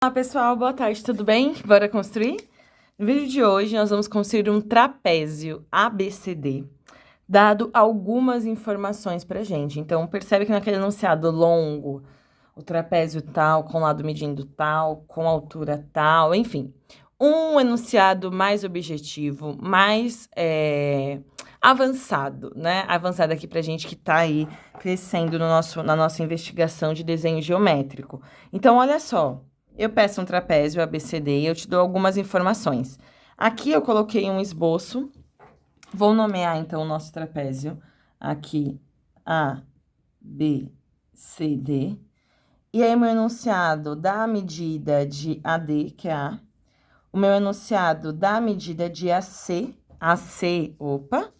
Olá pessoal, boa tarde, tudo bem? Bora construir? No vídeo de hoje nós vamos construir um trapézio ABCD, dado algumas informações pra gente. Então percebe que naquele enunciado longo, o trapézio tal, com lado medindo tal, com altura tal, enfim. Um enunciado mais objetivo, mais avançado, né? Avançado aqui pra gente que tá aí crescendo na nossa investigação de desenho geométrico. Então, olha só. Eu peço um trapézio ABCD e eu te dou algumas informações. Aqui eu coloquei um esboço. Vou nomear, então, o nosso trapézio. Aqui, A, B, C, D. E aí, meu enunciado dá a medida de AD, que é A. O meu enunciado dá a medida de AC. AC, opa,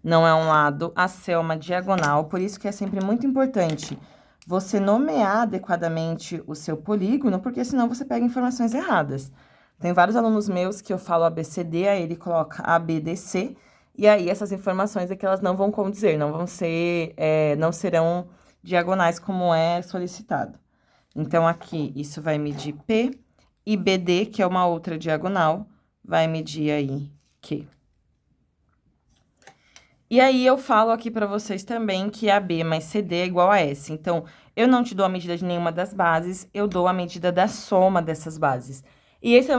não é um lado. AC é uma diagonal. Por isso que é sempre muito importante você nomear adequadamente o seu polígono, porque senão você pega informações erradas. Tem vários alunos meus que eu falo ABCD, aí ele coloca ABDC, e aí essas informações é que elas não vão condizer, não vão ser, não serão diagonais como é solicitado. Então, aqui, isso vai medir P, e BD, que é uma outra diagonal, vai medir aí Q. E aí, eu falo aqui para vocês também que AB mais CD é igual a S. Então, eu não te dou a medida de nenhuma das bases, eu dou a medida da soma dessas bases. E esse é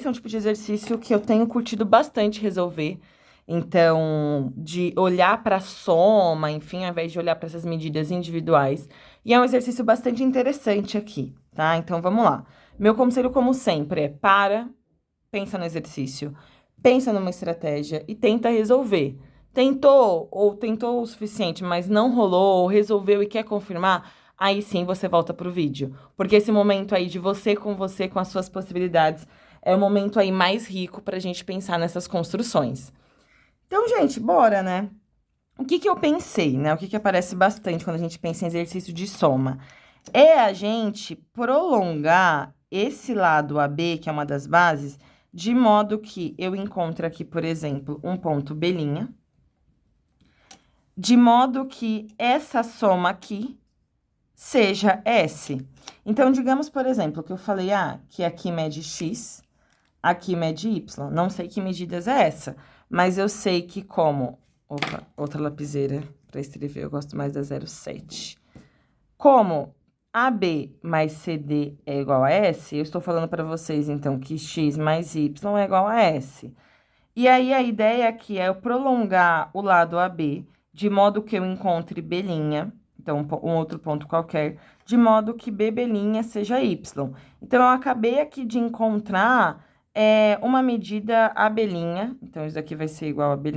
um tipo de exercício que eu tenho curtido bastante resolver. Então, de olhar para a soma, enfim, ao invés de olhar para essas medidas individuais. E é um exercício bastante interessante aqui, tá? Então, vamos lá. Meu conselho, como sempre, é pensa no exercício, pensa numa estratégia e tenta resolver. Tentou o suficiente, mas não rolou, ou resolveu e quer confirmar, aí sim você volta pro vídeo. Porque esse momento aí de você, com as suas possibilidades, é o momento aí mais rico pra gente pensar nessas construções. Então, gente, bora, né? O que que eu pensei, né? O que que aparece bastante quando a gente pensa em exercício de soma? É a gente prolongar esse lado AB, que é uma das bases, de modo que eu encontro aqui, por exemplo, um ponto B', de modo que essa soma aqui seja S. Então, digamos, por exemplo, que eu falei, que aqui mede X, aqui mede Y. Não sei que medidas é essa, mas eu sei que como... Opa, outra lapiseira para escrever, eu gosto mais da 07. Como AB mais CD é igual a S, eu estou falando para vocês, então, que X mais Y é igual a S. E aí, a ideia aqui é eu prolongar o lado AB, de modo que eu encontre B', então, um outro ponto qualquer, de modo que B' seja Y. Então, eu acabei aqui de encontrar uma medida AB', então, isso daqui vai ser igual a B',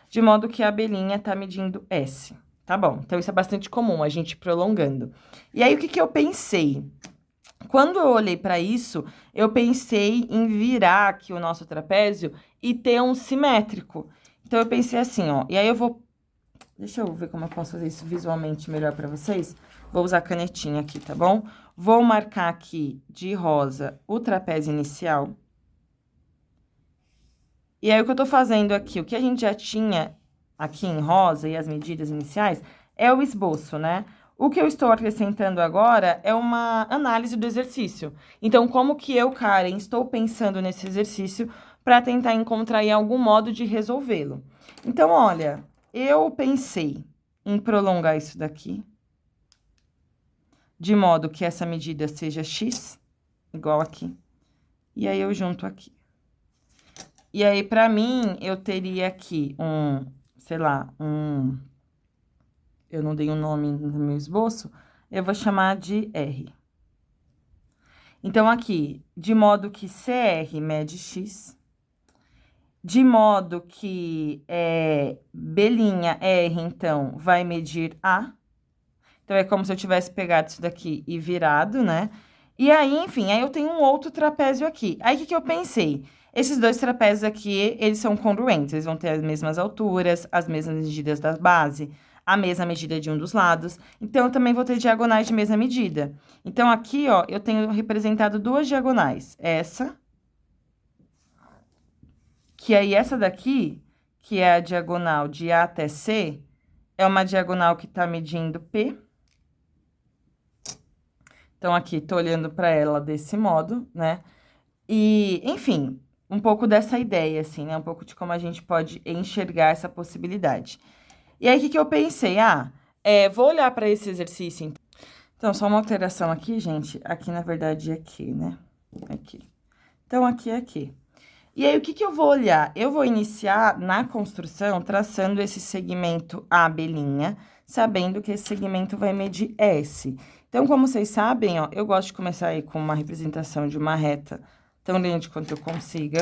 de modo que a AB' tá medindo S. Tá bom, então isso é bastante comum, a gente prolongando. E aí, o que que eu pensei? Quando eu olhei para isso, eu pensei em virar aqui o nosso trapézio e ter um simétrico. Então, eu pensei assim, ó, e aí eu vou... Deixa eu ver como eu posso fazer isso visualmente melhor para vocês. Vou usar a canetinha aqui, tá bom? Vou marcar aqui de rosa o trapézio inicial. E aí, o que eu tô fazendo aqui, o que a gente já tinha aqui em rosa e as medidas iniciais, é o esboço, né? O que eu estou acrescentando agora é uma análise do exercício. Então, como que eu, Karen, estou pensando nesse exercício para tentar encontrar aí algum modo de resolvê-lo. Então, olha, eu pensei em prolongar isso daqui, de modo que essa medida seja x, igual aqui. E aí, eu junto aqui. E aí, para mim, eu teria aqui sei lá, eu não dei um nome no meu esboço, eu vou chamar de R. Então, aqui, de modo que CR mede X, de modo que B'R, então, vai medir A. Então, é como se eu tivesse pegado isso daqui e virado, né? E aí, enfim, aí eu tenho um outro trapézio aqui. Aí, o que que eu pensei? Esses dois trapézios aqui, eles são congruentes, eles vão ter as mesmas alturas, as mesmas medidas da base, a mesma medida de um dos lados. Então, eu também vou ter diagonais de mesma medida. Então, aqui, ó, eu tenho representado duas diagonais. Essa, que aí essa daqui, que é a diagonal de A até C, é uma diagonal que tá medindo P. Então, aqui, tô olhando para ela desse modo, né? E, enfim, um pouco dessa ideia, assim, né? Um pouco de como a gente pode enxergar essa possibilidade. E aí, o que eu pensei? Vou olhar para esse exercício. Então, só uma alteração aqui, gente. Aqui, na verdade, é aqui, né? Aqui. Então, aqui é aqui. E aí, o que eu vou olhar? Eu vou iniciar na construção traçando esse segmento AB', sabendo que esse segmento vai medir S. Então, como vocês sabem, ó, eu gosto de começar aí com uma representação de uma reta tão grande quanto eu consiga.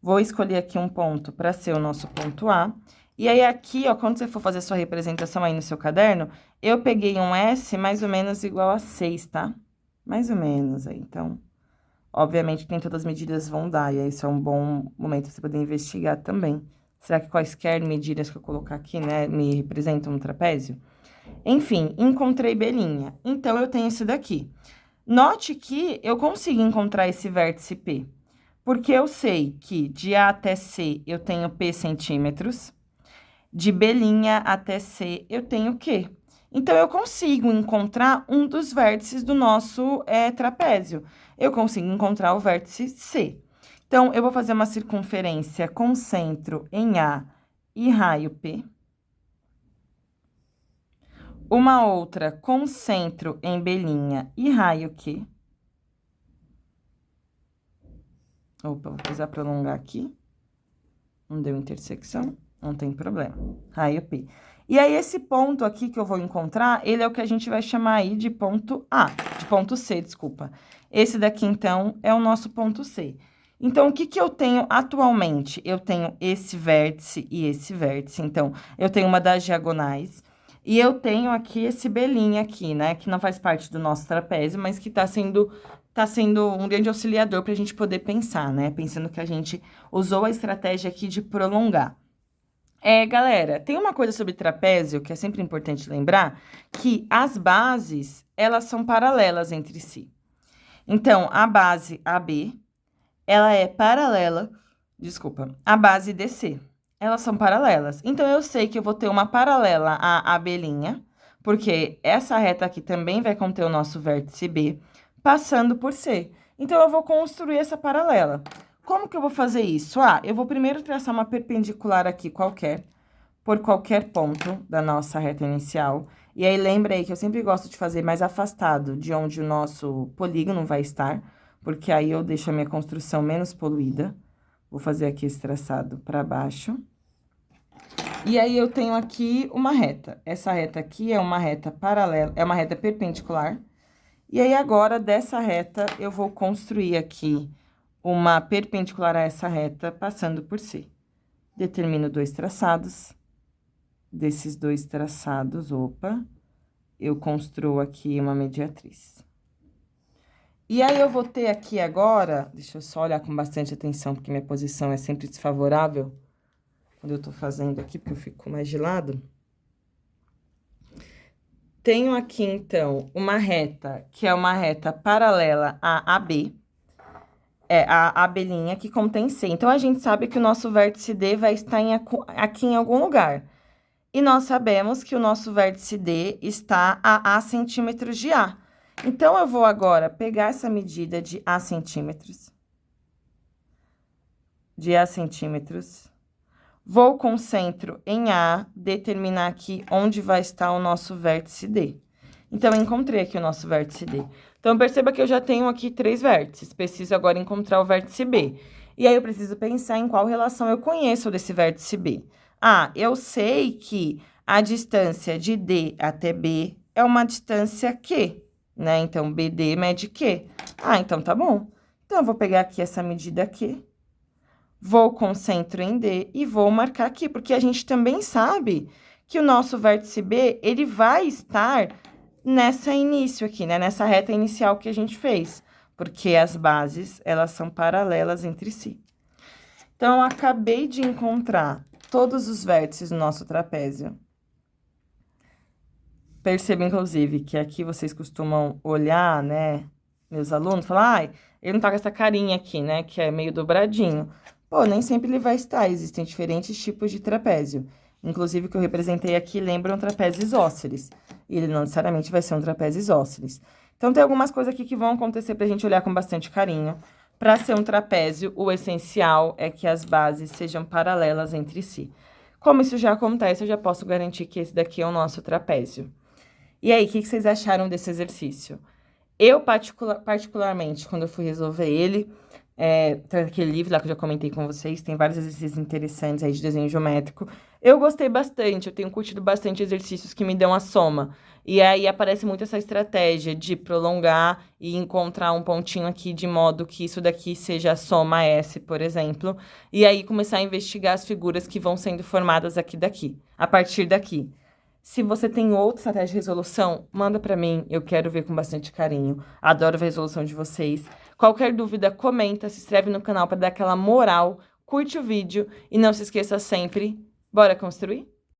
Vou escolher aqui um ponto para ser o nosso ponto A. E aí, aqui, ó, quando você for fazer sua representação aí no seu caderno, eu peguei um S mais ou menos igual a 6, tá? Mais ou menos aí, então... Obviamente que nem todas as medidas vão dar, e aí isso é um bom momento pra você poder investigar também. Será que quaisquer medidas que eu colocar aqui, né, me representam um trapézio? Enfim, encontrei belinha. Então, eu tenho esse daqui. Note que eu consigo encontrar esse vértice P, porque eu sei que de A até C eu tenho P centímetros, de B' até C eu tenho Q. Então, eu consigo encontrar um dos vértices do nosso trapézio. Eu consigo encontrar o vértice C. Então, eu vou fazer uma circunferência com centro em A e raio P. Uma outra com centro em B' e raio Q. Opa, vou precisar prolongar aqui. Não deu intersecção, não tem problema. Raio P. E aí, esse ponto aqui que eu vou encontrar, ele é o que a gente vai chamar aí de ponto A, de ponto C, desculpa. Esse daqui, então, é o nosso ponto C. Então, o que eu tenho atualmente? Eu tenho esse vértice e esse vértice. Então, eu tenho uma das diagonais. E eu tenho aqui esse B' aqui, né? Que não faz parte do nosso trapézio, mas que tá sendo um grande auxiliador pra gente poder pensar, né? Pensando que a gente usou a estratégia aqui de prolongar. Galera, tem uma coisa sobre trapézio que é sempre importante lembrar, que as bases, elas são paralelas entre si. Então, a base AB, ela é paralela, à base DC. Elas são paralelas. Então, eu sei que eu vou ter uma paralela à AB', porque essa reta aqui também vai conter o nosso vértice B, passando por C. Então, eu vou construir essa paralela. Como que eu vou fazer isso? Eu vou primeiro traçar uma perpendicular aqui qualquer, por qualquer ponto da nossa reta inicial. E aí, lembra aí que eu sempre gosto de fazer mais afastado de onde o nosso polígono vai estar, porque aí eu deixo a minha construção menos poluída. Vou fazer aqui esse traçado para baixo. E aí, eu tenho aqui uma reta. Essa reta aqui é uma reta paralela, é uma reta perpendicular. E aí, agora, dessa reta, eu vou construir aqui uma perpendicular a essa reta, passando por C. Determino 2 traçados. Desses 2 traçados, eu construo aqui uma mediatriz. E aí, eu vou ter aqui agora, deixa eu só olhar com bastante atenção, porque minha posição é sempre desfavorável, quando eu tô fazendo aqui, porque eu fico mais de lado. Tenho aqui, então, uma reta, que é uma reta paralela a AB, a AB' que contém C. Então, a gente sabe que o nosso vértice D vai estar aqui em algum lugar. E nós sabemos que o nosso vértice D está a A centímetros de A. Então, eu vou agora pegar essa medida de A centímetros. Vou com centro em A, determinar aqui onde vai estar o nosso vértice D. Então, eu encontrei aqui o nosso vértice D. Então, perceba que eu já tenho aqui 3 vértices. Preciso agora encontrar o vértice B. E aí, eu preciso pensar em qual relação eu conheço desse vértice B. Eu sei que a distância de D até B é uma distância Q, né? Então, BD mede Q. Então tá bom. Então, eu vou pegar aqui essa medida Q, vou com centro em D e vou marcar aqui, porque a gente também sabe que o nosso vértice B, ele vai estar nessa início aqui, né? Nessa reta inicial que a gente fez, porque as bases, elas são paralelas entre si. Então, eu acabei de encontrar todos os vértices do nosso trapézio. Perceba, inclusive, que aqui vocês costumam olhar, né, meus alunos, falar, ele não tá com essa carinha aqui, né, que é meio dobradinho. Pô, nem sempre ele vai estar, existem diferentes tipos de trapézio. Inclusive, o que eu representei aqui lembra um trapézio isósceles. E ele não necessariamente vai ser um trapézio isósceles. Então, tem algumas coisas aqui que vão acontecer pra gente olhar com bastante carinho. Para ser um trapézio, o essencial é que as bases sejam paralelas entre si. Como isso já acontece, eu já posso garantir que esse daqui é o nosso trapézio. E aí, o que vocês acharam desse exercício? Eu, particularmente, quando eu fui resolver ele, tem aquele livro lá que eu já comentei com vocês, tem vários exercícios interessantes aí de desenho geométrico. Eu gostei bastante, eu tenho curtido bastante exercícios que me dão a soma. E aí aparece muito essa estratégia de prolongar e encontrar um pontinho aqui de modo que isso daqui seja a soma S, por exemplo. E aí começar a investigar as figuras que vão sendo formadas a partir daqui. Se você tem outra estratégia de resolução, manda pra mim, eu quero ver com bastante carinho. Adoro ver a resolução de vocês. Qualquer dúvida, comenta, se inscreve no canal para dar aquela moral, curte o vídeo e não se esqueça sempre, bora construir?